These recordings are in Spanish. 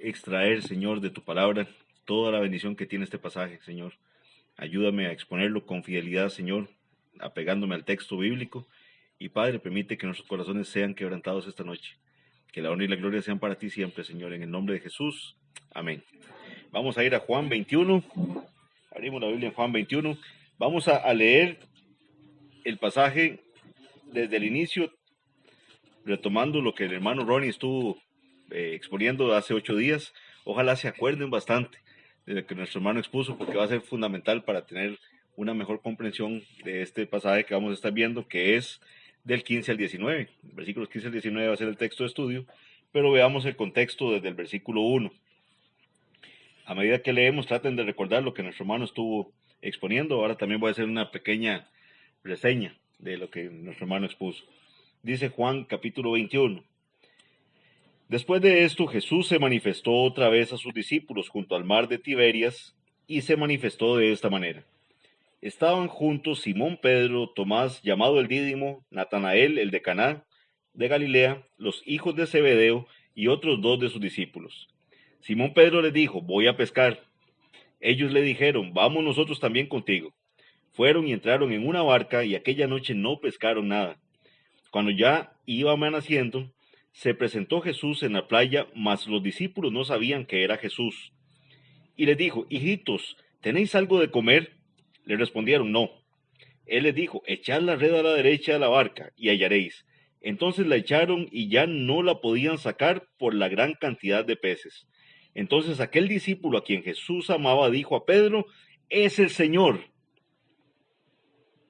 extraer, Señor, de tu palabra toda la bendición que tiene este pasaje, Señor. Ayúdame a exponerlo con fidelidad, Señor, apegándome al texto bíblico. Y Padre, permite que nuestros corazones sean quebrantados esta noche. Que la honra y la gloria sean para ti siempre, Señor, en el nombre de Jesús. Amén. Vamos a ir a Juan 21. Abrimos la Biblia en Juan 21. Vamos a leer el pasaje desde el inicio, retomando lo que el hermano Ronnie estuvo exponiendo hace 8 días. Ojalá se acuerden bastante de lo que nuestro hermano expuso, porque va a ser fundamental para tener una mejor comprensión de este pasaje que vamos a estar viendo, que es del 15 al 19. Versículos 15 al 19 va a ser el texto de estudio, pero veamos el contexto desde el versículo 1. A medida que leemos, traten de recordar lo que nuestro hermano estuvo exponiendo. Ahora también voy a hacer una pequeña reseña de lo que nuestro hermano expuso. Dice Juan capítulo 21. Después de esto, Jesús se manifestó otra vez a sus discípulos junto al mar de Tiberias, y se manifestó de esta manera. Estaban juntos Simón Pedro, Tomás, llamado el Dídimo, Natanael, el de Caná, de Galilea, los hijos de Zebedeo, y otros 2 de sus discípulos. Simón Pedro les dijo: voy a pescar. Ellos le dijeron: vamos nosotros también contigo. Fueron y entraron en una barca, y aquella noche no pescaron nada. Cuando ya iba amaneciendo, se presentó Jesús en la playa, mas los discípulos no sabían que era Jesús. Y les dijo: hijitos, ¿tenéis algo de comer? Le respondieron: no. Él les dijo: echad la red a la derecha de la barca, y hallaréis. Entonces la echaron, y ya no la podían sacar por la gran cantidad de peces. Entonces aquel discípulo a quien Jesús amaba dijo a Pedro: es el Señor.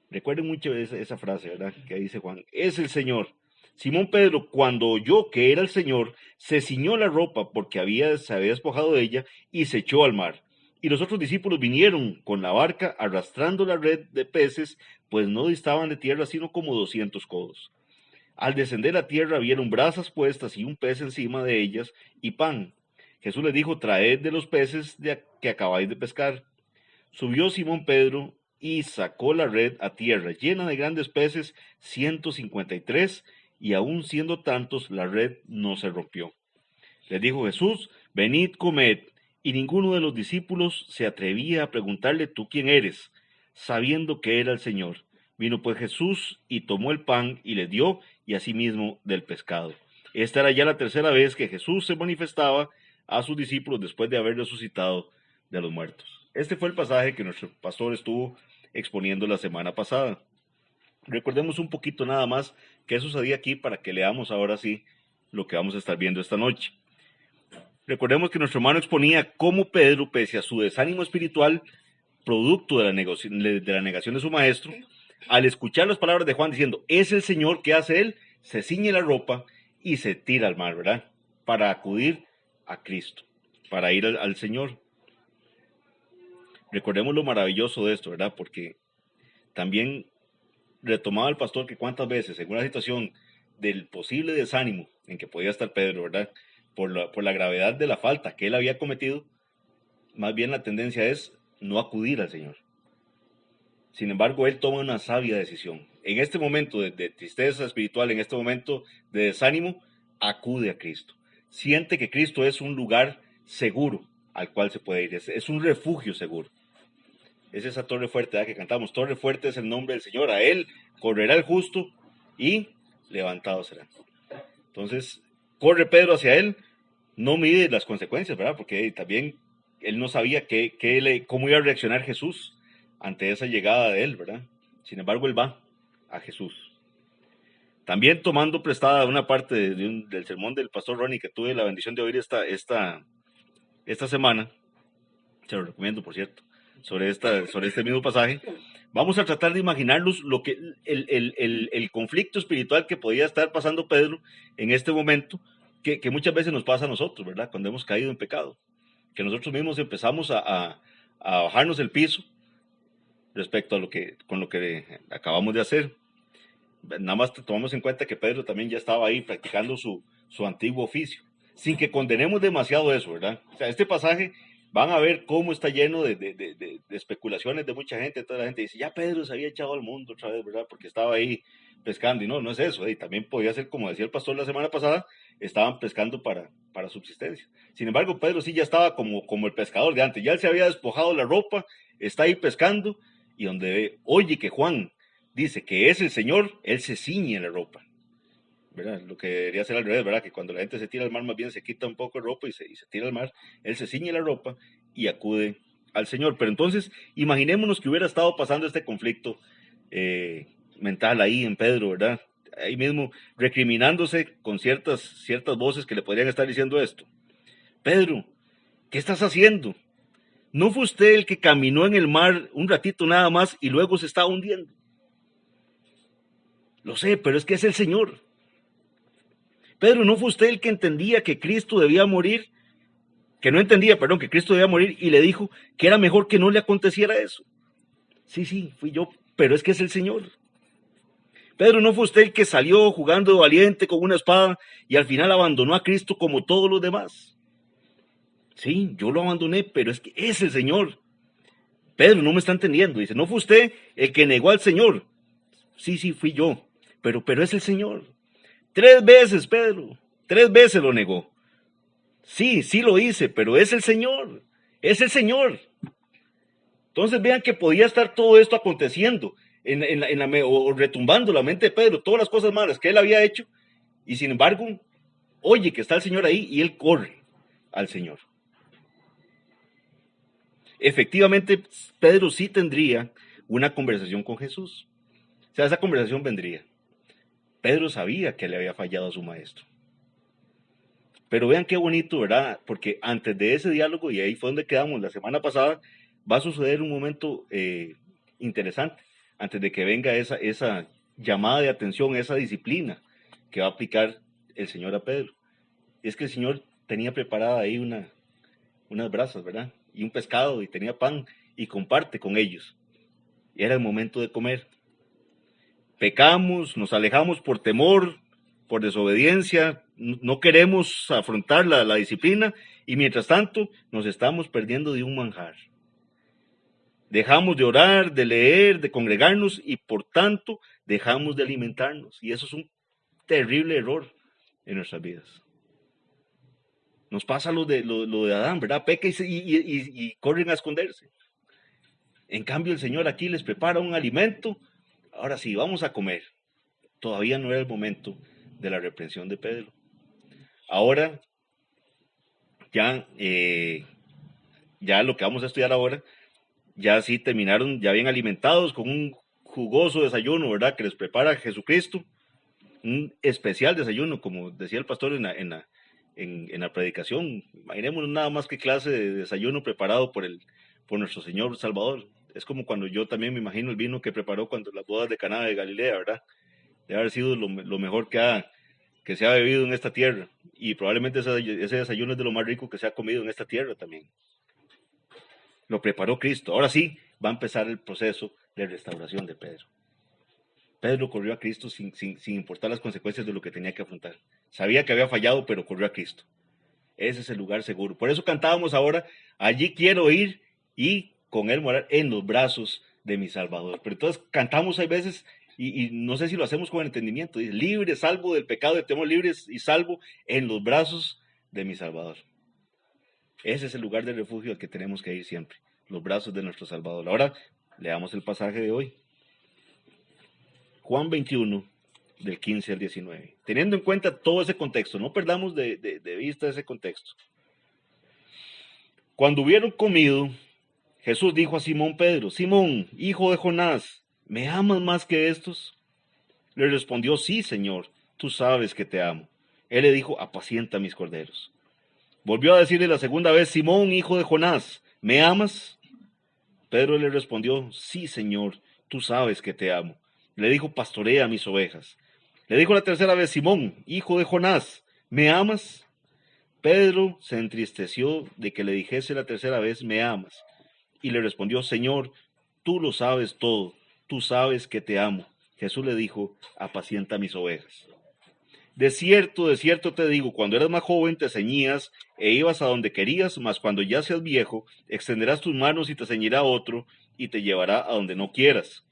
Recuerden mucho esa frase, ¿verdad? Que dice Juan: es el Señor. Simón Pedro, cuando oyó que era el Señor, se ciñó la ropa porque se había despojado de ella, y se echó al mar. Y los otros discípulos vinieron con la barca arrastrando la red de peces, pues no distaban de tierra sino como 200 codos. Al descender a tierra vieron brasas puestas y un pez encima de ellas y pan. Jesús les dijo: traed de los peces que acabáis de pescar. Subió Simón Pedro y sacó la red a tierra, llena de grandes peces, 153, y aun siendo tantos, la red no se rompió. Les dijo Jesús: venid, comed. Y ninguno de los discípulos se atrevía a preguntarle: ¿tú quién eres?, sabiendo que era el Señor. Vino pues Jesús y tomó el pan y le dio, y asimismo del pescado. Esta era ya la tercera vez que Jesús se manifestaba a sus discípulos después de haber resucitado de los muertos. Este fue el pasaje que nuestro pastor estuvo exponiendo la semana pasada. Recordemos un poquito nada más qué sucedía aquí para que leamos ahora sí lo que vamos a estar viendo esta noche. Recordemos que nuestro hermano exponía cómo Pedro, pese a su desánimo espiritual, producto de la negación de su maestro, al escuchar las palabras de Juan diciendo: es el Señor, ¿qué hace él? Se ciñe la ropa y se tira al mar, ¿verdad? Para acudir a Cristo, para ir al Señor. Recordemos lo maravilloso de esto, ¿verdad? Porque también retomaba el pastor que cuántas veces en una situación del posible desánimo en que podía estar Pedro, ¿verdad? Por la gravedad de la falta que él había cometido, más bien la tendencia es no acudir al Señor. Sin embargo, él toma una sabia decisión. En este momento de tristeza espiritual, en este momento de desánimo, acude a Cristo. Siente que Cristo es un lugar seguro al cual se puede ir. Es un refugio seguro. Es esa torre fuerte, ¿verdad?, que cantamos. Torre fuerte es el nombre del Señor. A él correrá el justo y levantado será. Entonces, corre Pedro hacia él. No mide las consecuencias, ¿verdad? Porque también él no sabía cómo iba a reaccionar Jesús ante esa llegada de él, ¿verdad? Sin embargo, él va a Jesús. También tomando prestada una parte del sermón del pastor Ronnie que tuve la bendición de oír esta semana, se lo recomiendo, por cierto, sobre este mismo pasaje, vamos a tratar de imaginarnos el conflicto espiritual que podía estar pasando Pedro en este momento, que muchas veces nos pasa a nosotros, ¿verdad? Cuando hemos caído en pecado, que nosotros mismos empezamos a bajarnos el piso respecto a con lo que acabamos de hacer. Nada más tomamos en cuenta que Pedro también ya estaba ahí practicando su antiguo oficio, sin que condenemos demasiado eso, ¿verdad? O sea, este pasaje van a ver cómo está lleno de especulaciones de mucha gente. Toda la gente dice, ya Pedro se había echado al mundo otra vez, ¿verdad? Porque estaba ahí pescando. Y no, no es eso. Y también podía ser, como decía el pastor la semana pasada, estaban pescando para subsistencia. Sin embargo, Pedro sí ya estaba como el pescador de antes. Ya él se había despojado la ropa, está ahí pescando. Y donde oye que Juan dice que es el Señor, él se ciñe la ropa. ¿Verdad? Lo que debería ser al revés, ¿verdad? Que cuando la gente se tira al mar, más bien se quita un poco de ropa y se tira al mar, él se ciñe la ropa y acude al Señor. Pero entonces, imaginémonos que hubiera estado pasando este conflicto mental ahí en Pedro, ¿verdad? Ahí mismo, recriminándose con ciertas voces que le podrían estar diciendo esto. Pedro, ¿qué estás haciendo? ¿No fue usted el que caminó en el mar un ratito nada más y luego se estaba hundiendo? Lo sé, pero es que es el Señor. Pedro, ¿no fue usted el que entendía que Cristo debía morir? Que no entendía, perdón, que Cristo debía morir y le dijo que era mejor que no le aconteciera eso. Sí, fui yo, pero es que es el Señor. Pedro, ¿no fue usted el que salió jugando de valiente con una espada y al final abandonó a Cristo como todos los demás? Sí, yo lo abandoné, pero es que es el Señor. Pedro, no me está entendiendo. Dice, ¿no fue usted el que negó al Señor? Sí, fui yo, pero es el Señor. 3 veces, Pedro, 3 veces lo negó. Sí lo hice, pero es el Señor, es el Señor. Entonces vean que podía estar todo esto aconteciendo o retumbando la mente de Pedro, todas las cosas malas que él había hecho, y sin embargo, oye que está el Señor ahí y él corre al Señor. Efectivamente, Pedro sí tendría una conversación con Jesús. O sea, esa conversación vendría. Pedro sabía que le había fallado a su maestro. Pero vean qué bonito, ¿verdad? Porque antes de ese diálogo, y ahí fue donde quedamos la semana pasada, va a suceder un momento interesante, antes de que venga esa llamada de atención, esa disciplina que va a aplicar el Señor a Pedro. Es que el Señor tenía preparada ahí unas brasas, ¿verdad? Y un pescado, y tenía pan, y comparte con ellos. Y era el momento de comer. Pecamos, nos alejamos por temor, por desobediencia, no queremos afrontar la disciplina y mientras tanto nos estamos perdiendo de un manjar. Dejamos de orar, de leer, de congregarnos y por tanto dejamos de alimentarnos. Y eso es un terrible error en nuestras vidas. Nos pasa lo de Adán, ¿verdad? Peca y corren a esconderse. En cambio el Señor aquí les prepara un alimento. Ahora sí, vamos a comer. Todavía no era el momento de la reprensión de Pedro. Ahora, ya lo que vamos a estudiar ahora, ya sí terminaron, ya bien alimentados con un jugoso desayuno, ¿verdad? Que les prepara Jesucristo, un especial desayuno, como decía el pastor en la predicación. Imaginémonos nada más que clase de desayuno preparado por nuestro Señor Salvador. Es como cuando yo también me imagino el vino que preparó cuando las bodas de Caná de Galilea, ¿verdad? Debe haber sido lo mejor que se ha bebido en esta tierra. Y probablemente ese desayuno es de lo más rico que se ha comido en esta tierra también. Lo preparó Cristo. Ahora sí, va a empezar el proceso de restauración de Pedro. Pedro corrió a Cristo sin importar las consecuencias de lo que tenía que afrontar. Sabía que había fallado, pero corrió a Cristo. Ese es el lugar seguro. Por eso cantábamos ahora, allí quiero ir y con él morar en los brazos de mi Salvador. Pero entonces cantamos hay veces, y no sé si lo hacemos con entendimiento, dice, libre, salvo del pecado, estemos libres y salvo en los brazos de mi Salvador. Ese es el lugar de refugio al que tenemos que ir siempre, los brazos de nuestro Salvador. Ahora leamos el pasaje de hoy. Juan 21, del 15 al 19. Teniendo en cuenta todo ese contexto, no perdamos de vista ese contexto. Cuando hubieron comido, Jesús dijo a Simón Pedro, Simón, hijo de Jonás, ¿me amas más que estos? Le respondió, sí, Señor, tú sabes que te amo. Él le dijo, apacienta mis corderos. Volvió a decirle la segunda vez, Simón, hijo de Jonás, ¿me amas? Pedro le respondió, sí, Señor, tú sabes que te amo. Le dijo, pastorea mis ovejas. Le dijo la tercera vez, Simón, hijo de Jonás, ¿me amas? Pedro se entristeció de que le dijese la tercera vez, ¿me amas? Y le respondió, Señor, tú lo sabes todo, tú sabes que te amo. Jesús le dijo, apacienta mis ovejas. de cierto te digo, cuando eras más joven te ceñías e ibas a donde querías, mas cuando ya seas viejo, extenderás tus manos y te ceñirá otro y te llevará a donde no quieras.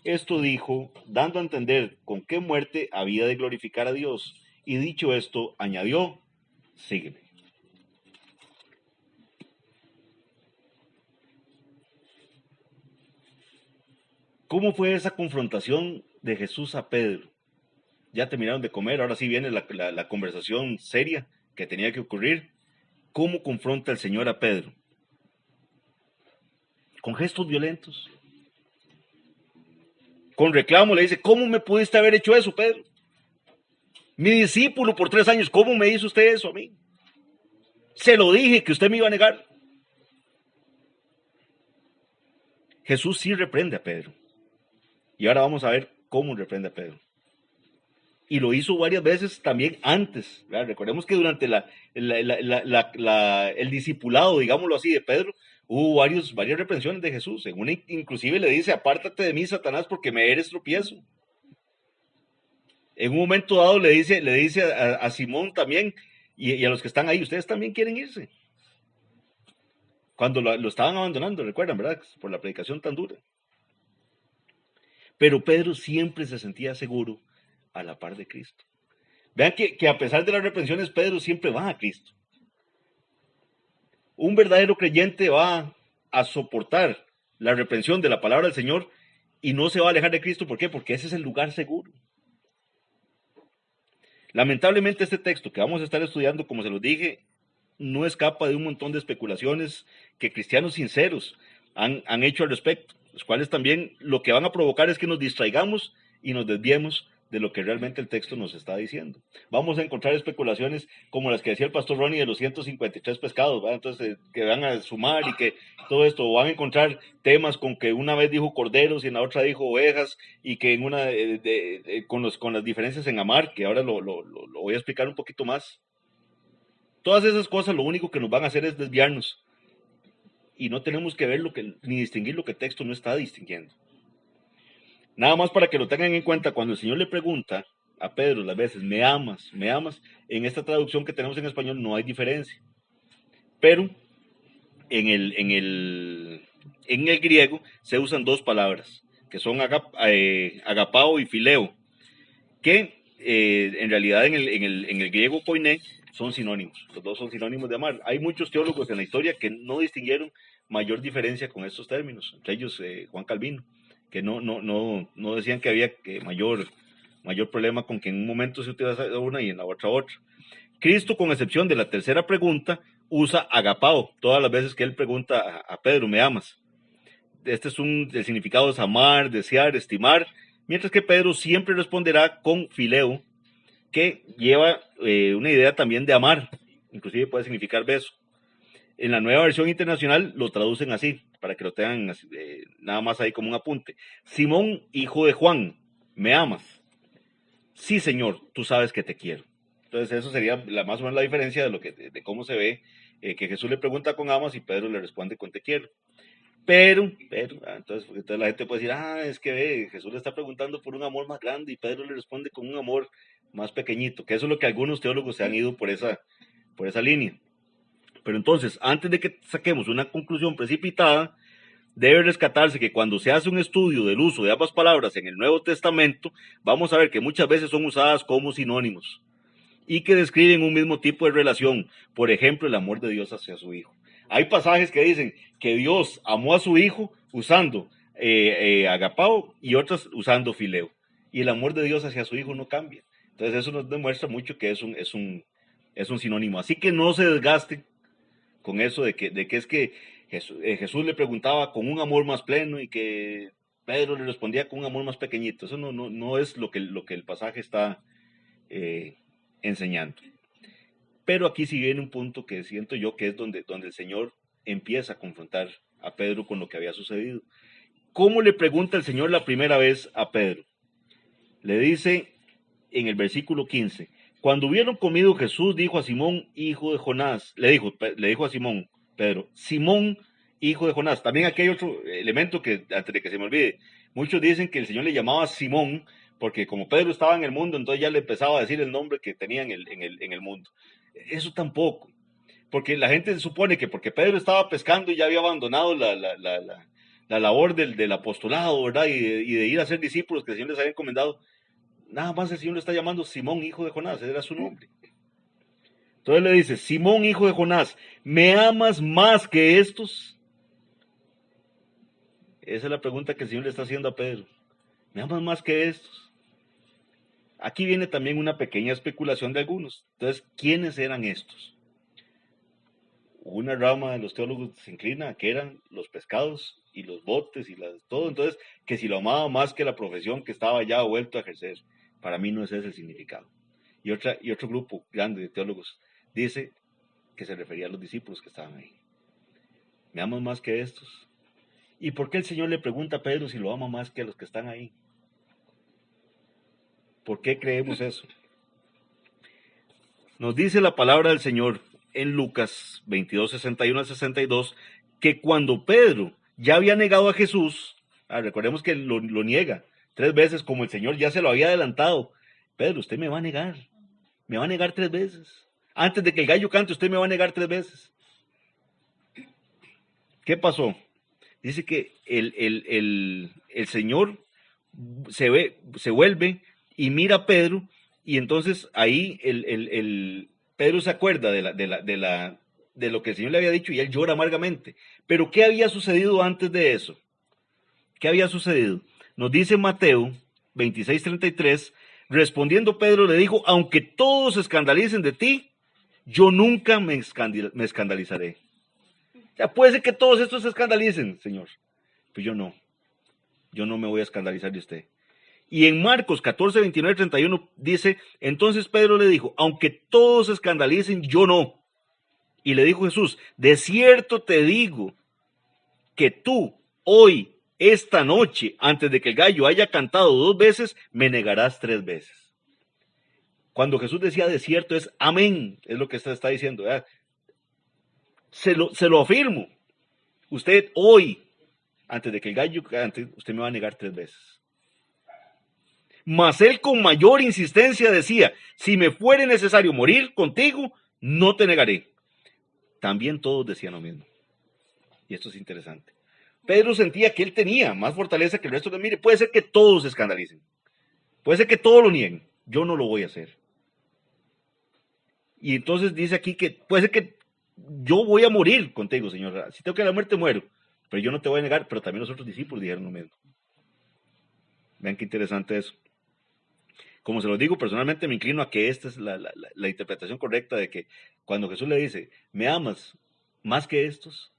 Esto dijo, dando a entender con qué muerte había de glorificar a Dios. Y dicho esto, añadió, sígueme. ¿Cómo fue esa confrontación de Jesús a Pedro? Ya terminaron de comer, ahora sí viene la conversación seria que tenía que ocurrir. ¿Cómo confronta el Señor a Pedro? Con gestos violentos, con reclamo, le dice, ¿cómo me pudiste haber hecho eso, Pedro? Mi discípulo por 3 años, ¿cómo me hizo usted eso a mí? Se lo dije que usted me iba a negar. Jesús sí reprende a Pedro. Y ahora vamos a ver cómo reprende a Pedro. Y lo hizo varias veces también antes. ¿Verdad? Recordemos que durante el discipulado, digámoslo así, de Pedro, hubo varias reprensiones de Jesús. En una inclusive le dice, apártate de mí, Satanás, porque me eres tropiezo. En un momento dado le dice a Simón también, y a los que están ahí, ustedes también quieren irse. Cuando lo estaban abandonando, recuerdan, ¿verdad? Por la predicación tan dura. Pero Pedro siempre se sentía seguro a la par de Cristo. Vean que a pesar de las reprensiones, Pedro siempre va a Cristo. Un verdadero creyente va a soportar la reprensión de la palabra del Señor y no se va a alejar de Cristo. ¿Por qué? Porque ese es el lugar seguro. Lamentablemente este texto que vamos a estar estudiando, como se los dije, no escapa de un montón de especulaciones que cristianos sinceros han hecho al respecto, los cuales también lo que van a provocar es que nos distraigamos y nos desviemos de lo que realmente el texto nos está diciendo. Vamos a encontrar especulaciones como las que decía el pastor Ronnie de los 153 pescados, ¿verdad? Entonces que van a sumar y que todo esto, o van a encontrar temas con que una vez dijo corderos y en la otra dijo ovejas, y que en una con las diferencias en amar, que ahora lo voy a explicar un poquito más. Todas esas cosas lo único que nos van a hacer es desviarnos y no tenemos que ver ni distinguir lo que el texto no está distinguiendo. Nada más para que lo tengan en cuenta, cuando el Señor le pregunta a Pedro las veces, ¿me amas? ¿Me amas? En esta traducción que tenemos en español no hay diferencia. Pero en el griego se usan dos palabras, que son agapao y fileo, que en realidad en el griego koiné son sinónimos. Los dos son sinónimos de amar. Hay muchos teólogos en la historia que no distinguieron mayor diferencia con estos términos, entre ellos Juan Calvino, que no decían que había mayor problema con que en un momento se utiliza una y en la otra. Cristo, con excepción de la tercera pregunta, usa agapao todas las veces que él pregunta a Pedro, ¿me amas? El significado es amar, desear, estimar, mientras que Pedro siempre responderá con fileo, que lleva una idea también de amar, inclusive puede significar beso. En la nueva versión internacional lo traducen así, para que lo tengan nada más ahí como un apunte. Simón, hijo de Juan, ¿me amas? Sí, Señor, tú sabes que te quiero. Entonces eso sería más o menos la diferencia de cómo se ve que Jesús le pregunta con amas y Pedro le responde con te quiero. Pero entonces la gente puede decir, es que Jesús le está preguntando por un amor más grande y Pedro le responde con un amor más pequeñito, que eso es lo que algunos teólogos se han ido por esa línea. Pero entonces, antes de que saquemos una conclusión precipitada, debe rescatarse que cuando se hace un estudio del uso de ambas palabras en el Nuevo Testamento, vamos a ver que muchas veces son usadas como sinónimos y que describen un mismo tipo de relación. Por ejemplo, el amor de Dios hacia su Hijo. Hay pasajes que dicen que Dios amó a su Hijo usando agapao y otros usando fileo. Y el amor de Dios hacia su Hijo no cambia. Entonces eso nos demuestra mucho que es un sinónimo. Así que no se desgaste con eso de que es que Jesús le preguntaba con un amor más pleno y que Pedro le respondía con un amor más pequeñito. Eso no es lo que el pasaje está enseñando. Pero aquí sí viene un punto que siento yo que es donde el Señor empieza a confrontar a Pedro con lo que había sucedido. ¿Cómo le pregunta el Señor la primera vez a Pedro? Le dice en el versículo 15, cuando hubieron comido, Jesús dijo a Simón, hijo de Jonás, le dijo a Simón, Pedro, Simón, hijo de Jonás. También aquí hay otro elemento que, antes de que se me olvide, muchos dicen que el Señor le llamaba Simón porque como Pedro estaba en el mundo, entonces ya le empezaba a decir el nombre que tenía en el mundo. Eso tampoco, porque la gente supone que porque Pedro estaba pescando y ya había abandonado la labor del apostolado, ¿verdad? Y de ir a ser discípulos que el Señor les había encomendado. Nada más el Señor le está llamando Simón, hijo de Jonás, ese era su nombre. Entonces le dice, Simón, hijo de Jonás, ¿me amas más que estos? Esa es la pregunta que el Señor le está haciendo a Pedro. ¿Me amas más que estos? Aquí viene también una pequeña especulación de algunos. Entonces, ¿quiénes eran estos? Una rama de los teólogos se inclina a que eran los pescados y los botes y todo. Entonces, que si lo amaba más que la profesión que estaba ya vuelto a ejercer. Para mí no es ese el significado. Y otro grupo grande de teólogos dice que se refería a los discípulos que estaban ahí. ¿Me amas más que estos? ¿Y por qué el Señor le pregunta a Pedro si lo ama más que a los que están ahí? ¿Por qué creemos eso? Nos dice la palabra del Señor en Lucas 22, 61 al 62, que cuando Pedro ya había negado a Jesús, recordemos que lo niega 3 veces, como el Señor ya se lo había adelantado. Pedro, usted me va a negar 3 veces. Antes de que el gallo cante, usted me va a negar 3 veces. ¿Qué pasó? Dice que el Señor se vuelve y mira a Pedro, y entonces ahí Pedro se acuerda de lo que el Señor le había dicho y él llora amargamente. Pero ¿qué había sucedido antes de eso? ¿Qué había sucedido? Nos dice Mateo 26:33, respondiendo Pedro le dijo, aunque todos se escandalicen de ti, yo nunca me escandalizaré. O sea, puede ser que todos estos se escandalicen, Señor, pues yo no me voy a escandalizar de usted. Y en Marcos 14, 29, 31 dice, entonces Pedro le dijo, aunque todos se escandalicen, yo no. Y le dijo Jesús, de cierto te digo que tú hoy, esta noche, antes de que el gallo haya cantado 2 veces, me negarás 3 veces. Cuando Jesús decía de cierto es amén, es lo que está diciendo. ¿Verdad? Se lo afirmo. Usted hoy, antes de que el gallo cante, usted me va a negar 3 veces. Mas él con mayor insistencia decía, si me fuere necesario morir contigo, no te negaré. También todos decían lo mismo. Y esto es interesante. Pedro sentía que él tenía más fortaleza que el resto de los. Mire, puede ser que todos se escandalicen. Puede ser que todos lo nieguen. Yo no lo voy a hacer. Y entonces dice aquí que puede ser que yo voy a morir contigo, Señor. Si tengo que ir a la muerte, muero. Pero yo no te voy a negar. Pero también los otros discípulos dijeron lo mismo. Vean qué interesante eso. Como se lo digo, personalmente me inclino a que esta es la interpretación correcta de que cuando Jesús le dice, ¿me amas más que estos?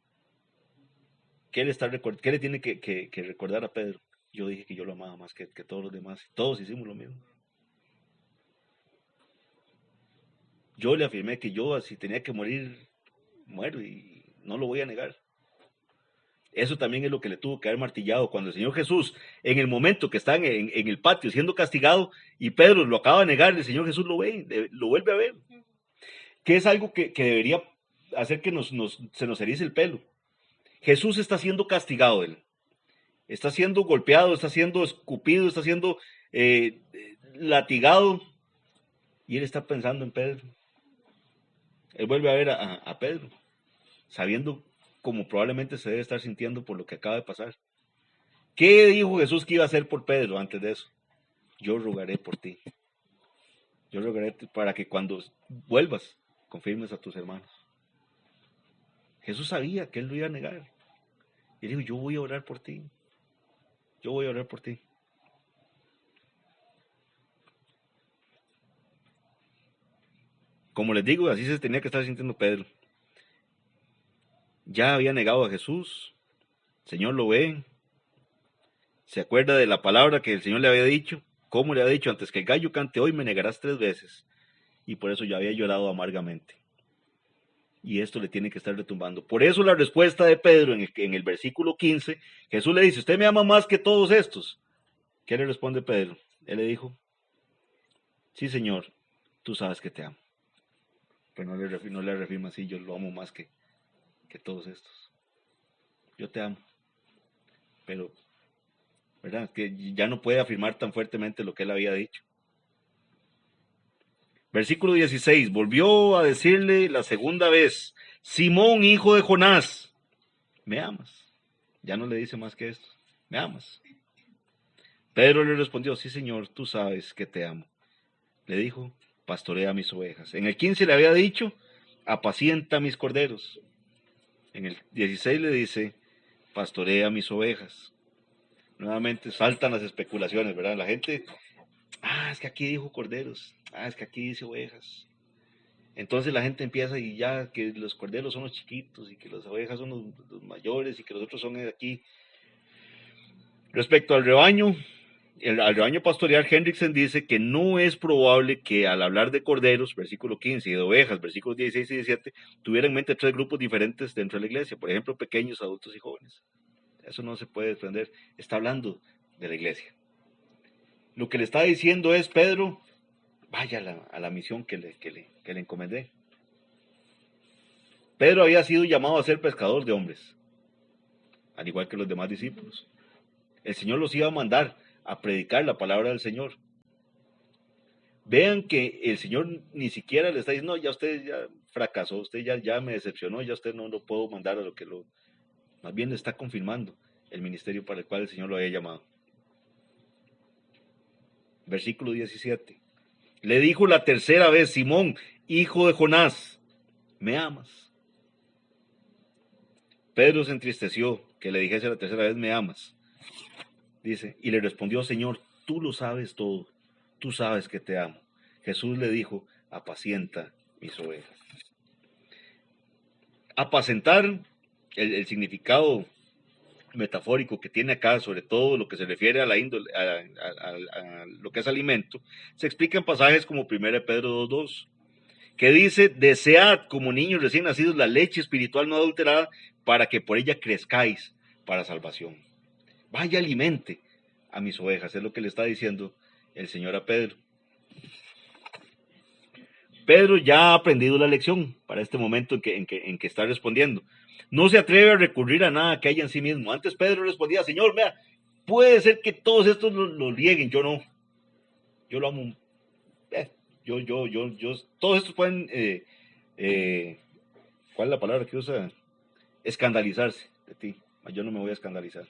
¿Qué le tiene que recordar a Pedro? Yo dije que yo lo amaba más que todos los demás. Todos hicimos lo mismo. Yo le afirmé que yo, si tenía que morir, muero y no lo voy a negar. Eso también es lo que le tuvo que haber martillado cuando el Señor Jesús, en el momento que está en el patio siendo castigado y Pedro lo acaba de negar, el Señor Jesús lo ve, lo vuelve a ver. Que es algo que debería hacer que se nos erice el pelo. Jesús está siendo castigado, él. Está siendo golpeado, está siendo escupido, está siendo latigado. Y él está pensando en Pedro. Él vuelve a ver a Pedro, sabiendo cómo probablemente se debe estar sintiendo por lo que acaba de pasar. ¿Qué dijo Jesús que iba a hacer por Pedro antes de eso? Yo rogaré por ti. Yo rogaré para que cuando vuelvas, confirmes a tus hermanos. Jesús sabía que él lo iba a negar. Y dijo, yo voy a orar por ti. Yo voy a orar por ti. Como les digo, así se tenía que estar sintiendo Pedro. Ya había negado a Jesús. El Señor lo ve. Se acuerda de la palabra que el Señor le había dicho. ¿Cómo le había dicho? Antes que el gallo cante hoy me negarás 3 veces. Y por eso ya había llorado amargamente. Y esto le tiene que estar retumbando. Por eso la respuesta de Pedro en el versículo 15, Jesús le dice, usted me ama más que todos estos. ¿Qué le responde Pedro? Él le dijo, sí Señor, tú sabes que te amo. Pero no le reafirma así, yo lo amo más que todos estos. Yo te amo, pero ¿verdad? Que ya no puede afirmar tan fuertemente lo que él había dicho. Versículo 16, volvió a decirle la segunda vez, Simón, hijo de Jonás, ¿me amas? Ya no le dice más que esto, ¿me amas? Pedro le respondió, sí, Señor, tú sabes que te amo. Le dijo, pastorea mis ovejas. En el 15 le había dicho, apacienta mis corderos. En el 16 le dice, pastorea mis ovejas. Nuevamente saltan las especulaciones, ¿verdad? La gente, es que aquí dijo corderos, es que aquí dice ovejas. Entonces la gente empieza y ya que los corderos son los chiquitos y que las ovejas son los mayores y que los otros son aquí. Respecto al rebaño, al rebaño pastoreal, Hendrickson dice que no es probable que al hablar de corderos, versículo 15, y de ovejas, versículos 16 y 17, tuviera en mente tres grupos diferentes dentro de la iglesia, por ejemplo, pequeños, adultos y jóvenes. Eso no se puede desprender. Está hablando de la iglesia. Lo que le está diciendo es, Pedro, vaya a la misión que le encomendé. Pedro había sido llamado a ser pescador de hombres, al igual que los demás discípulos. El Señor los iba a mandar a predicar la palabra del Señor. Vean que el Señor ni siquiera le está diciendo, no, ya usted ya fracasó, usted ya me decepcionó, ya usted no lo puedo mandar a lo que lo... Más bien le está confirmando el ministerio para el cual el Señor lo había llamado. Versículo 17. Le dijo la tercera vez, Simón, hijo de Jonás, ¿me amas? Pedro se entristeció que le dijese la tercera vez, ¿me amas? Dice, y le respondió, Señor, tú lo sabes todo, tú sabes que te amo. Jesús le dijo, apacienta mis ovejas. Apacentar, el significado metafórico que tiene acá, sobre todo lo que se refiere a la índole, a lo que es alimento, se explica en pasajes como 1 Pedro 2:2, que dice, desead como niños recién nacidos la leche espiritual no adulterada para que por ella crezcáis para salvación. Vaya, alimente a mis ovejas, es lo que le está diciendo el Señor a Pedro. Pedro ya ha aprendido la lección para este momento en que está respondiendo. No se atreve a recurrir a nada que haya en sí mismo. Antes Pedro respondía, Señor, vea, puede ser que todos estos lo rieguen, yo no. Yo lo amo. Todos estos pueden, ¿cuál es la palabra que usa? Escandalizarse de ti. Yo no me voy a escandalizar.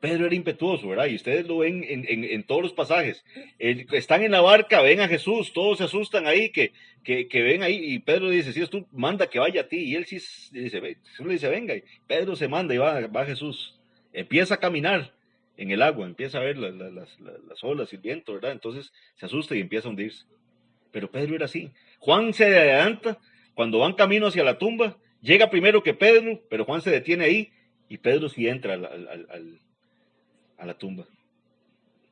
Pedro era impetuoso, ¿verdad? Y ustedes lo ven en todos los pasajes. Están en la barca, ven a Jesús, todos se asustan ahí, que ven ahí, y Pedro dice, si tú manda que vaya a ti, y él sí dice, Jesús le dice, venga, y Pedro se manda y va Jesús. Empieza a caminar en el agua, empieza a ver las olas y el viento, ¿verdad? Entonces se asusta y empieza a hundirse. Pero Pedro era así. Juan se adelanta, cuando van camino hacia la tumba, llega primero que Pedro, pero Juan se detiene ahí, y Pedro sí entra a la tumba.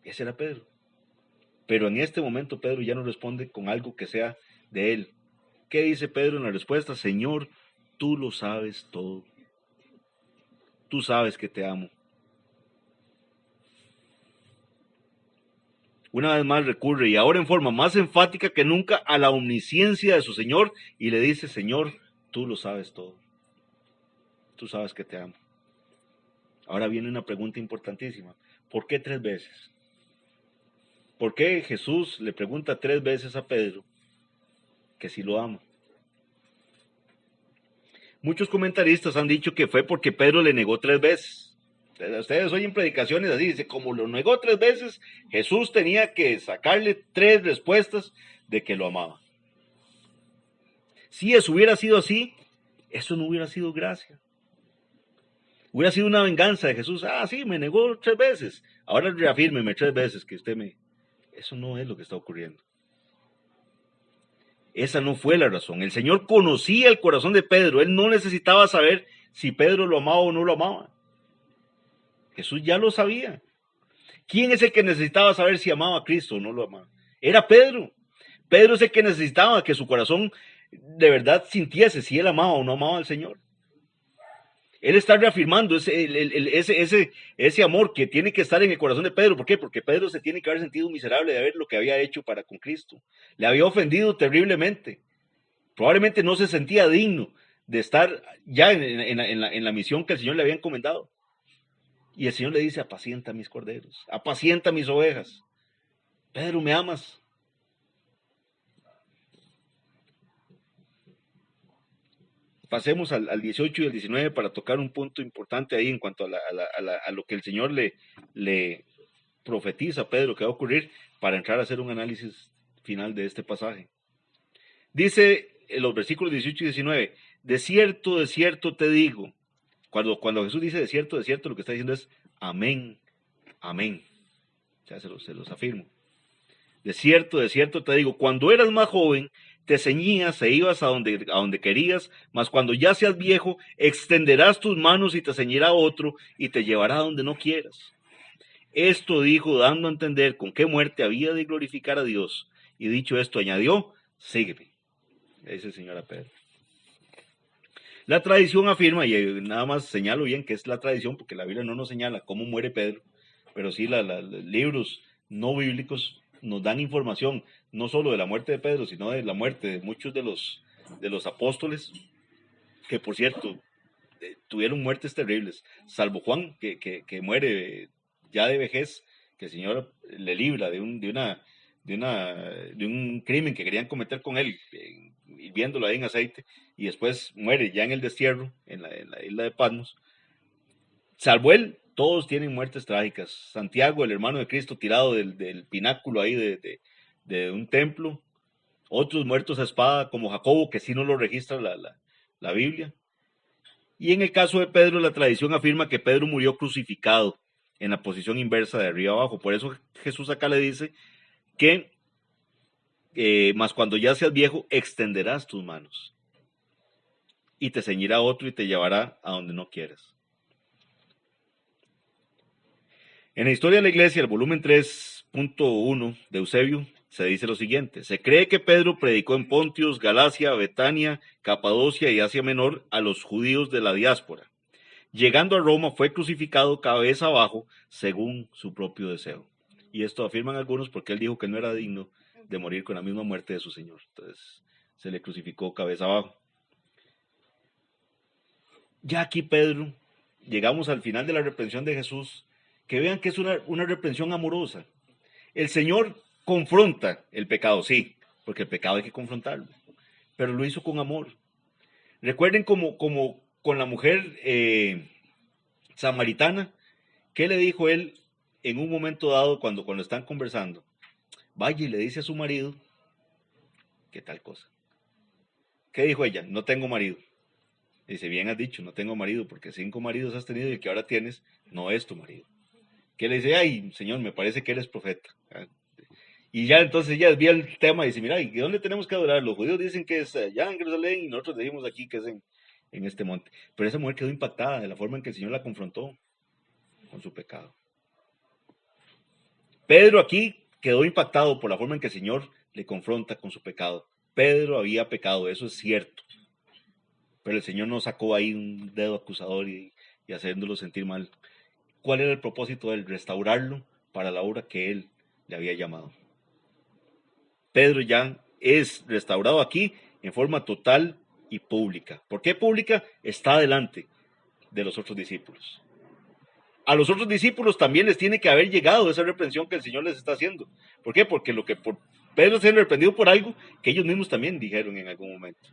Ese era Pedro. Pero en este momento Pedro ya no responde con algo que sea de él. ¿Qué dice Pedro en la respuesta? Señor, tú lo sabes todo. Tú sabes que te amo. Una vez más recurre, y ahora en forma más enfática que nunca, a la omnisciencia de su Señor, y le dice, Señor, tú lo sabes todo. Tú sabes que te amo. Ahora viene una pregunta importantísima. ¿Por qué 3 veces? ¿Por qué Jesús le pregunta 3 veces a Pedro que si lo ama? Muchos comentaristas han dicho que fue porque Pedro le negó 3 veces. Ustedes oyen predicaciones así, dice, como lo negó 3 veces, Jesús tenía que sacarle 3 respuestas de que lo amaba. Si eso hubiera sido así, eso no hubiera sido gracia. Hubiera sido una venganza de Jesús. Sí, me negó 3 veces. Ahora reafírmeme 3 veces que usted me... Eso no es lo que está ocurriendo. Esa no fue la razón. El Señor conocía el corazón de Pedro. Él no necesitaba saber si Pedro lo amaba o no lo amaba. Jesús ya lo sabía. ¿Quién es el que necesitaba saber si amaba a Cristo o no lo amaba? Era Pedro. Pedro es el que necesitaba que su corazón de verdad sintiese si él amaba o no amaba al Señor. Él está reafirmando ese amor que tiene que estar en el corazón de Pedro. ¿Por qué? Porque Pedro se tiene que haber sentido miserable de haber lo que había hecho para con Cristo. Le había ofendido terriblemente. Probablemente no se sentía digno de estar ya en la misión que el Señor le había encomendado. Y el Señor le dice, apacienta mis corderos, apacienta mis ovejas. Pedro, ¿me amas? Pasemos al 18 y al 19 para tocar un punto importante ahí en cuanto a lo que el Señor le profetiza a Pedro que va a ocurrir, para entrar a hacer un análisis final de este pasaje. Dice en los versículos 18 y 19, de cierto te digo. Cuando Jesús dice de cierto, lo que está diciendo es amén, amén. O sea, se los afirmo. De cierto te digo, cuando eras más joven, te ceñías e ibas a donde querías, mas cuando ya seas viejo, extenderás tus manos y te ceñirá otro y te llevará a donde no quieras. Esto dijo, dando a entender con qué muerte había de glorificar a Dios. Y dicho esto, añadió, sígueme. Dice el Señor a Pedro. La tradición afirma, y nada más señalo bien que es la tradición, porque la Biblia no nos señala cómo muere Pedro, pero sí los libros no bíblicos nos dan información, no solo de la muerte de Pedro, sino de la muerte de muchos de los apóstoles, que por cierto, tuvieron muertes terribles, salvo Juan, que muere ya de vejez, que el Señor le libra de un crimen que querían cometer con él, hirviéndolo ahí en aceite, y después muere ya en el destierro, en la isla de Patmos. Salvo él, todos tienen muertes trágicas. Santiago, el hermano de Cristo, tirado del pináculo ahí de un templo. Otros muertos a espada, como Jacobo, que sí no lo registra la Biblia. Y en el caso de Pedro, la tradición afirma que Pedro murió crucificado en la posición inversa de arriba abajo. Por eso Jesús acá le dice que, mas cuando ya seas viejo, extenderás tus manos y te ceñirá otro y te llevará a donde no quieras. En la historia de la iglesia, el volumen 3.1 de Eusebio, se dice lo siguiente: se cree que Pedro predicó en Pontios, Galacia, Betania, Capadocia y Asia Menor a los judíos de la diáspora. Llegando a Roma fue crucificado cabeza abajo según su propio deseo. Y esto afirman algunos porque él dijo que no era digno de morir con la misma muerte de su Señor. Entonces se le crucificó cabeza abajo. Ya aquí Pedro, llegamos al final de la reprensión de Jesús, que vean que es una reprensión amorosa. El Señor confronta el pecado, sí, porque el pecado hay que confrontarlo, pero lo hizo con amor. Recuerden como con la mujer samaritana, ¿qué le dijo él en un momento dado cuando están conversando? Vaya y le dice a su marido, ¿qué tal cosa? ¿Qué dijo ella? No tengo marido. Dice, bien has dicho, no tengo marido, porque 5 maridos has tenido y el que ahora tienes no es tu marido. ¿Qué le dice? Ay, Señor, me parece que eres profeta. Y ya entonces ella desvía el tema y dice, mira, ¿y dónde tenemos que adorar? Los judíos dicen que es allá en Jerusalén y nosotros decimos aquí que es en este monte. Pero esa mujer quedó impactada de la forma en que el Señor la confrontó con su pecado. Pedro aquí quedó impactado por la forma en que el Señor le confronta con su pecado. Pedro había pecado, eso es cierto. Pero el Señor no sacó ahí un dedo acusador y haciéndolo sentir mal. ¿Cuál era el propósito de él? Restaurarlo para la obra que él le había llamado. Pedro ya es restaurado aquí en forma total y pública. ¿Por qué pública? Está delante de los otros discípulos. A los otros discípulos también les tiene que haber llegado esa reprensión que el Señor les está haciendo. ¿Por qué? Porque por Pedro se ha reprendido por algo que ellos mismos también dijeron en algún momento.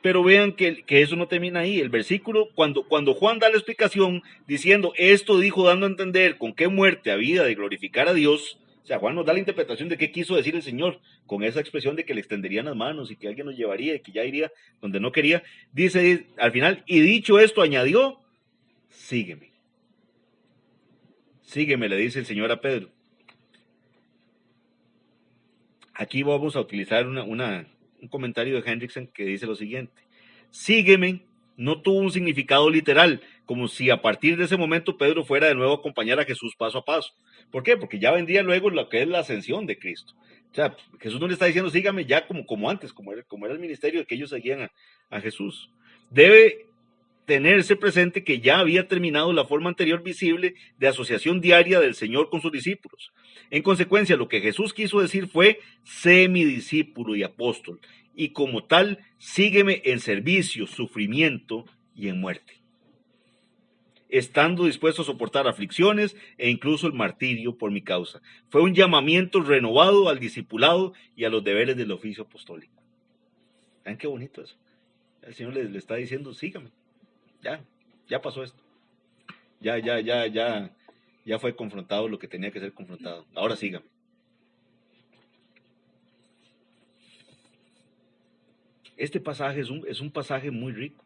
Pero vean que eso no termina ahí. El versículo, cuando Juan da la explicación diciendo, esto dijo dando a entender con qué muerte había de glorificar a Dios, o sea, Juan nos da la interpretación de qué quiso decir el Señor con esa expresión de que le extenderían las manos y que alguien nos llevaría y que ya iría donde no quería. Dice al final, y dicho esto añadió, sígueme. Sígueme, le dice el Señor a Pedro. Aquí vamos a utilizar un comentario de Hendrickson que dice lo siguiente: sígueme no tuvo un significado literal, como si a partir de ese momento Pedro fuera de nuevo a acompañar a Jesús paso a paso. ¿Por qué? Porque ya vendría luego lo que es la ascensión de Cristo. O sea, Jesús no le está diciendo sígame ya como antes, como era el ministerio que ellos seguían a Jesús. Debe tenerse presente que ya había terminado la forma anterior visible de asociación diaria del Señor con sus discípulos. En consecuencia, lo que Jesús quiso decir fue, sé mi discípulo y apóstol, y como tal, sígueme en servicio, sufrimiento y en muerte. estando dispuesto a soportar aflicciones e incluso el martirio por mi causa. Fue un llamamiento renovado al discipulado y a los deberes del oficio apostólico. ¿Ven qué bonito eso? El Señor le está diciendo, sígame, ya pasó esto. Ya fue confrontado lo que tenía que ser confrontado. Ahora sígame. Este pasaje es un pasaje muy rico,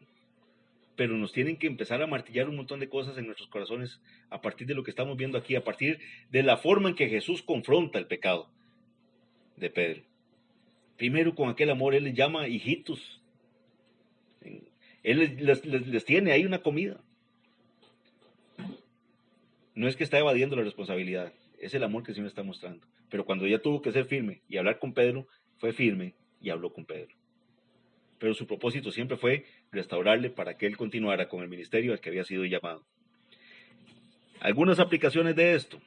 pero nos tienen que empezar a martillar un montón de cosas en nuestros corazones a partir de lo que estamos viendo aquí, a partir de la forma en que Jesús confronta el pecado de Pedro. Primero, con aquel amor, Él les llama hijitos. Él les tiene ahí una comida. No es que está evadiendo la responsabilidad, es el amor que el Señor está mostrando. Pero cuando ya tuvo que ser firme y hablar con Pedro, fue firme y habló con Pedro. Pero su propósito siempre fue restaurarle para que él continuara con el ministerio al que había sido llamado. Algunas aplicaciones de esto.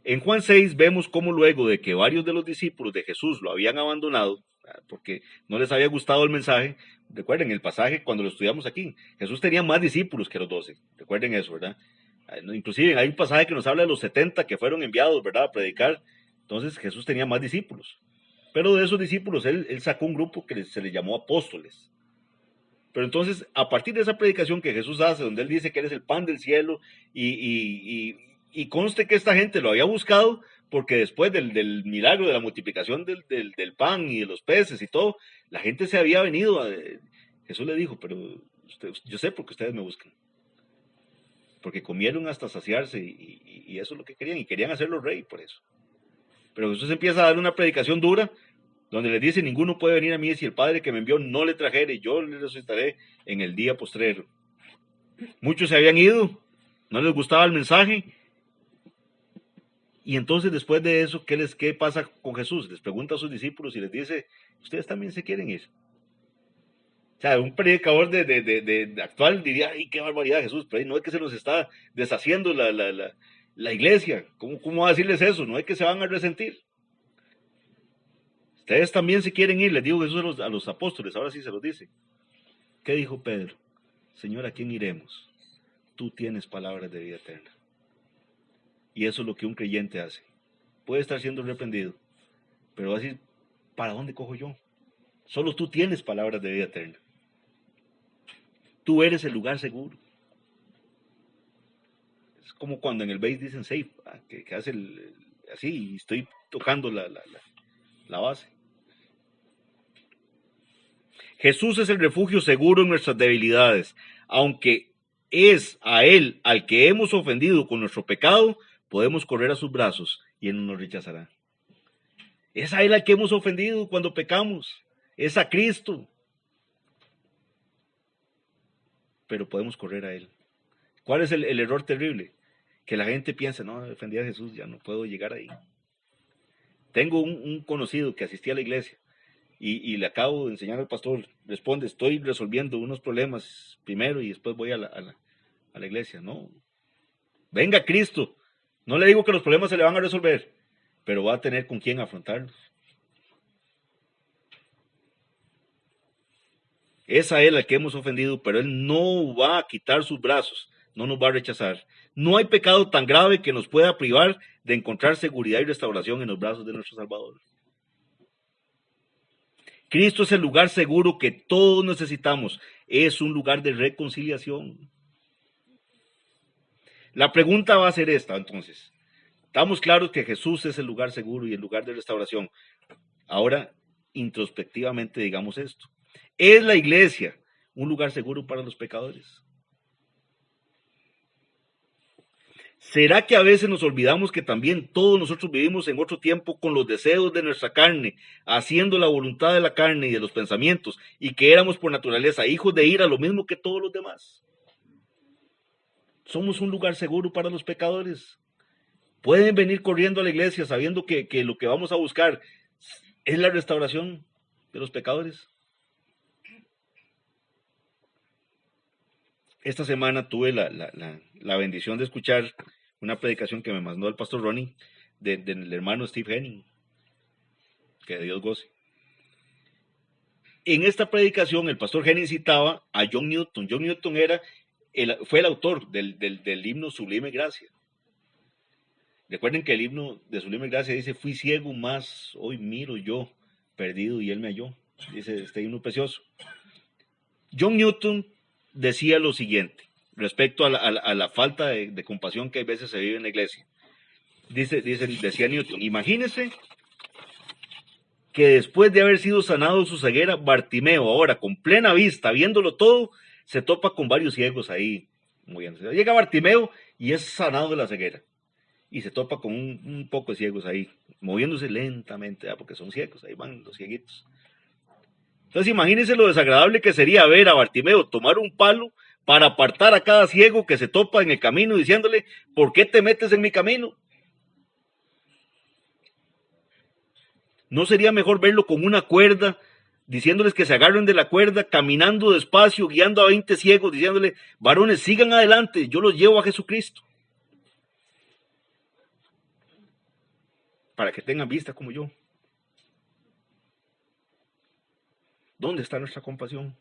En Juan 6 vemos cómo luego de que varios de los discípulos de Jesús lo habían abandonado, porque no les había gustado el mensaje, recuerden el pasaje cuando lo estudiamos aquí, Jesús tenía más discípulos que los 12, recuerden eso, ¿verdad? Inclusive hay un pasaje que nos habla de los 70 que fueron enviados, ¿verdad?, a predicar. Entonces Jesús tenía más discípulos. Pero de esos discípulos él sacó un grupo que se le llamó apóstoles. Pero entonces, a partir de esa predicación que Jesús hace, donde él dice que él es el pan del cielo, y conste que esta gente lo había buscado, porque después del milagro de la multiplicación del pan y de los peces y todo, la gente se había venido. Jesús le dijo, pero yo sé por qué ustedes me buscan. Porque comieron hasta saciarse y eso es lo que querían, y querían hacerlo rey por eso. Pero Jesús empieza a dar una predicación dura, donde les dice, ninguno puede venir a mí si el Padre que me envió no le trajere, yo le resucitaré en el día postrero. Muchos se habían ido, no les gustaba el mensaje, y entonces después de eso, ¿qué pasa con Jesús? Les pregunta a sus discípulos y les dice, ¿ustedes también se quieren ir? O sea, un predicador de actual diría, ¡ay, qué barbaridad, Jesús! Pero no es que se nos está deshaciendo la iglesia. ¿Cómo va a decirles eso? No es que se van a resentir. Ustedes también se quieren ir, les digo Jesús a los apóstoles, ahora sí se los dice. ¿Qué dijo Pedro? Señor, ¿a quién iremos? Tú tienes palabras de vida eterna. Y eso es lo que un creyente hace. Puede estar siendo reprendido, pero va a decir, ¿para dónde cojo yo? Solo tú tienes palabras de vida eterna. Tú eres el lugar seguro. Es como cuando en el base dicen safe, que hace así, y estoy tocando la base. Jesús es el refugio seguro en nuestras debilidades. Aunque es a Él al que hemos ofendido con nuestro pecado, podemos correr a sus brazos y Él no nos rechazará. Es a Él al que hemos ofendido cuando pecamos. Es a Cristo. Pero podemos correr a Él. ¿Cuál es el error terrible? Que la gente piensa, no, ofendí a Jesús, ya no puedo llegar ahí. Tengo un conocido que asistía a la iglesia y le acabo de enseñar al pastor, responde, estoy resolviendo unos problemas primero y después voy a la iglesia. No, venga Cristo. No le digo que los problemas se le van a resolver, pero va a tener con quién afrontarlos. Es a Él al que hemos ofendido, pero Él no va a quitar sus brazos, no nos va a rechazar. No hay pecado tan grave que nos pueda privar de encontrar seguridad y restauración en los brazos de nuestro Salvador. Cristo es el lugar seguro que todos necesitamos. Es un lugar de reconciliación. La pregunta va a ser esta, entonces. Estamos claros que Jesús es el lugar seguro y el lugar de restauración. Ahora, introspectivamente, digamos esto. ¿Es la iglesia un lugar seguro para los pecadores? ¿Será que a veces nos olvidamos que también todos nosotros vivimos en otro tiempo con los deseos de nuestra carne, haciendo la voluntad de la carne y de los pensamientos, y que éramos por naturaleza hijos de ira, lo mismo que todos los demás? ¿Somos un lugar seguro para los pecadores? ¿Pueden venir corriendo a la iglesia sabiendo que lo que vamos a buscar es la restauración de los pecadores? Esta semana tuve la bendición de escuchar una predicación que me mandó el pastor Ronnie del hermano Steve Henning, que Dios goce. En esta predicación el pastor Henning citaba a John Newton. John Newton era fue el autor del himno Sublime Gracia. Recuerden que el himno de Sublime Gracia dice: fui ciego, mas hoy miro yo, perdido y él me halló. Dice este himno precioso. John Newton decía lo siguiente respecto a la falta de compasión que a veces se vive en la iglesia. Decía Newton: imagínese que después de haber sido sanado de su ceguera, Bartimeo, ahora con plena vista, viéndolo todo, se topa con varios ciegos ahí moviéndose. Llega Bartimeo y es sanado de la ceguera. Y se topa con un poco de ciegos ahí, moviéndose lentamente, porque son ciegos, ahí van los cieguitos. Entonces imagínense lo desagradable que sería ver a Bartimeo tomar un palo para apartar a cada ciego que se topa en el camino, diciéndole: ¿por qué te metes en mi camino? ¿No sería mejor verlo con una cuerda, diciéndoles que se agarren de la cuerda, caminando despacio, guiando a 20 ciegos, diciéndole: varones, sigan adelante, yo los llevo a Jesucristo, para que tengan vista como yo? ¿Dónde está nuestra compasión?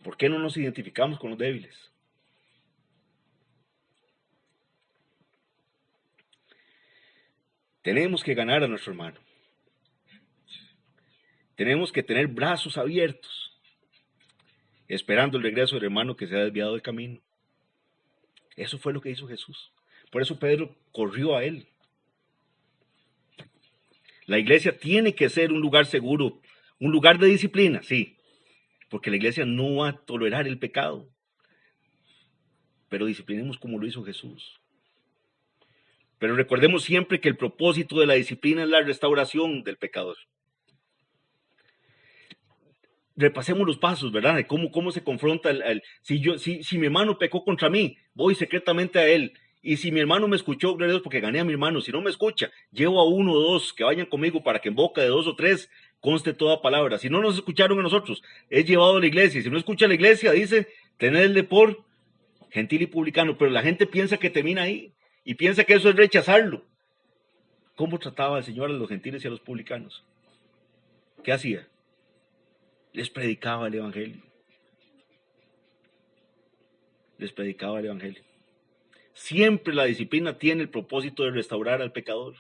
¿Por qué no nos identificamos con los débiles? Tenemos que ganar a nuestro hermano. Tenemos que tener brazos abiertos, esperando el regreso del hermano que se ha desviado del camino. Eso fue lo que hizo Jesús. Por eso Pedro corrió a él. La iglesia tiene que ser un lugar seguro, un lugar de disciplina, sí, porque la iglesia no va a tolerar el pecado. Pero disciplinemos como lo hizo Jesús. Pero recordemos siempre que el propósito de la disciplina es la restauración del pecador. Repasemos los pasos, ¿verdad? De cómo se confronta si mi hermano pecó contra mí, voy secretamente a él. Y si mi hermano me escuchó, gloria a Dios, porque gané a mi hermano. Si no me escucha, llevo a uno o dos que vayan conmigo para que en boca de 2 o 3 conste toda palabra. Si no nos escucharon a nosotros, es llevado a la iglesia. Y si no escucha a la iglesia, dice: tenedle por gentil y publicano. Pero la gente piensa que termina ahí y piensa que eso es rechazarlo. ¿Cómo trataba el Señor a los gentiles y a los publicanos? ¿Qué hacía? Les predicaba el evangelio. Les predicaba el evangelio. Siempre la disciplina tiene el propósito de restaurar al pecador.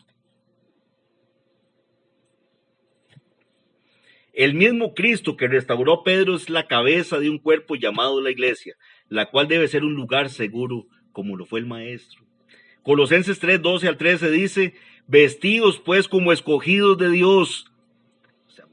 El mismo Cristo que restauró a Pedro es la cabeza de un cuerpo llamado la iglesia, la cual debe ser un lugar seguro como lo fue el Maestro. Colosenses 3, 12 al 13 dice: vestidos pues como escogidos de Dios. O sea,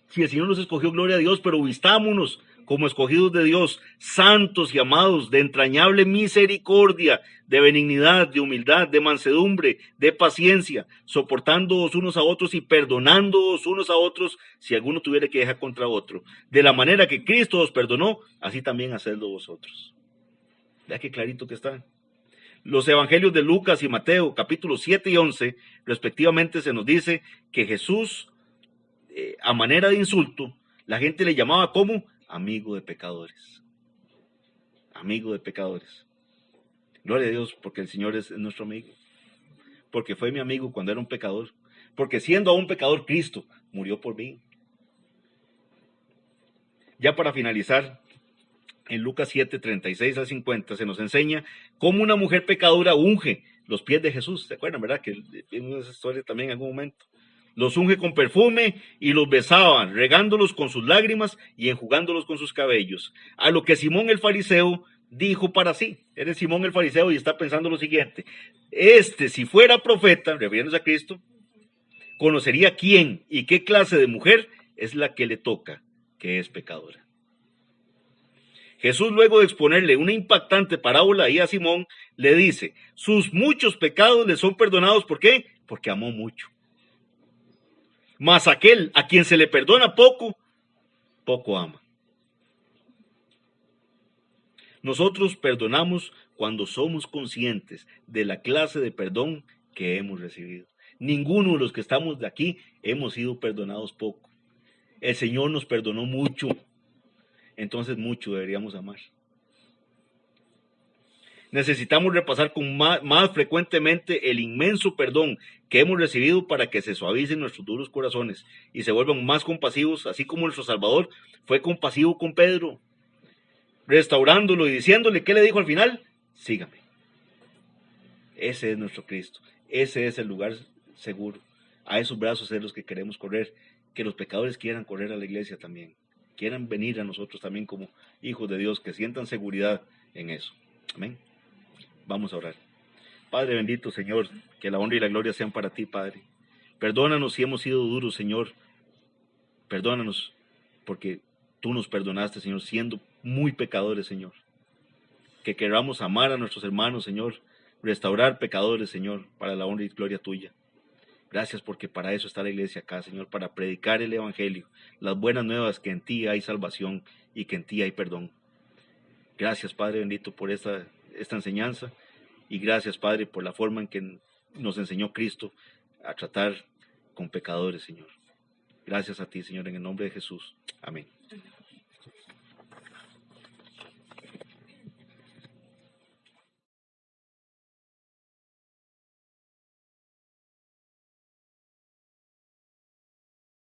si el Señor nos escogió, gloria a Dios, pero vistámonos como escogidos de Dios, santos y amados, de entrañable misericordia, de benignidad, de humildad, de mansedumbre, de paciencia, soportándoos unos a otros y perdonándoos unos a otros si alguno tuviera queja contra otro. De la manera que Cristo os perdonó, así también hacedlo vosotros. Vea qué clarito que está. Los evangelios de Lucas y Mateo, capítulos 7 y 11, respectivamente, se nos dice que Jesús, a manera de insulto, la gente le llamaba como amigo de pecadores. Amigo de pecadores. Gloria a Dios, porque el Señor es nuestro amigo. Porque fue mi amigo cuando era un pecador. Porque siendo aún pecador, Cristo murió por mí. Ya para finalizar, en Lucas 7, 36 al 50, se nos enseña cómo una mujer pecadora unge los pies de Jesús. ¿Se acuerdan, verdad? Que vimos esa historia también en algún momento. Los unge con perfume y los besaba, regándolos con sus lágrimas y enjugándolos con sus cabellos. A lo que Simón el fariseo dijo para sí. Eres Simón el fariseo y está pensando lo siguiente: si fuera profeta, refiriéndose a Cristo, conocería quién y qué clase de mujer es la que le toca, que es pecadora. Jesús, luego de exponerle una impactante parábola ahí a Simón, le dice: sus muchos pecados le son perdonados. ¿Por qué? Porque amó mucho. Mas aquel a quien se le perdona poco, poco ama. Nosotros perdonamos cuando somos conscientes de la clase de perdón que hemos recibido. Ninguno de los que estamos de aquí hemos sido perdonados poco. El Señor nos perdonó mucho, entonces mucho deberíamos amar. Necesitamos repasar con más frecuentemente el inmenso perdón que hemos recibido para que se suavicen nuestros duros corazones y se vuelvan más compasivos, así como nuestro Salvador fue compasivo con Pedro, restaurándolo y diciéndole, ¿qué le dijo al final? Sígame. Ese es nuestro Cristo. Ese es el lugar seguro. A esos brazos es los que queremos correr. Que los pecadores quieran correr a la iglesia también. Quieran venir a nosotros también como hijos de Dios, que sientan seguridad en eso. Amén. Vamos a orar. Padre bendito, Señor, que la honra y la gloria sean para ti, Padre. Perdónanos si hemos sido duros, Señor. Perdónanos porque tú nos perdonaste, Señor, siendo muy pecadores, Señor. Que queramos amar a nuestros hermanos, Señor. Restaurar pecadores, Señor, para la honra y gloria tuya. Gracias porque para eso está la iglesia acá, Señor, para predicar el evangelio, las buenas nuevas, que en ti hay salvación y que en ti hay perdón. Gracias, Padre bendito, por esta enseñanza, y gracias, Padre, por la forma en que nos enseñó Cristo a tratar con pecadores, Señor. Gracias a ti, Señor, en el nombre de Jesús. Amén.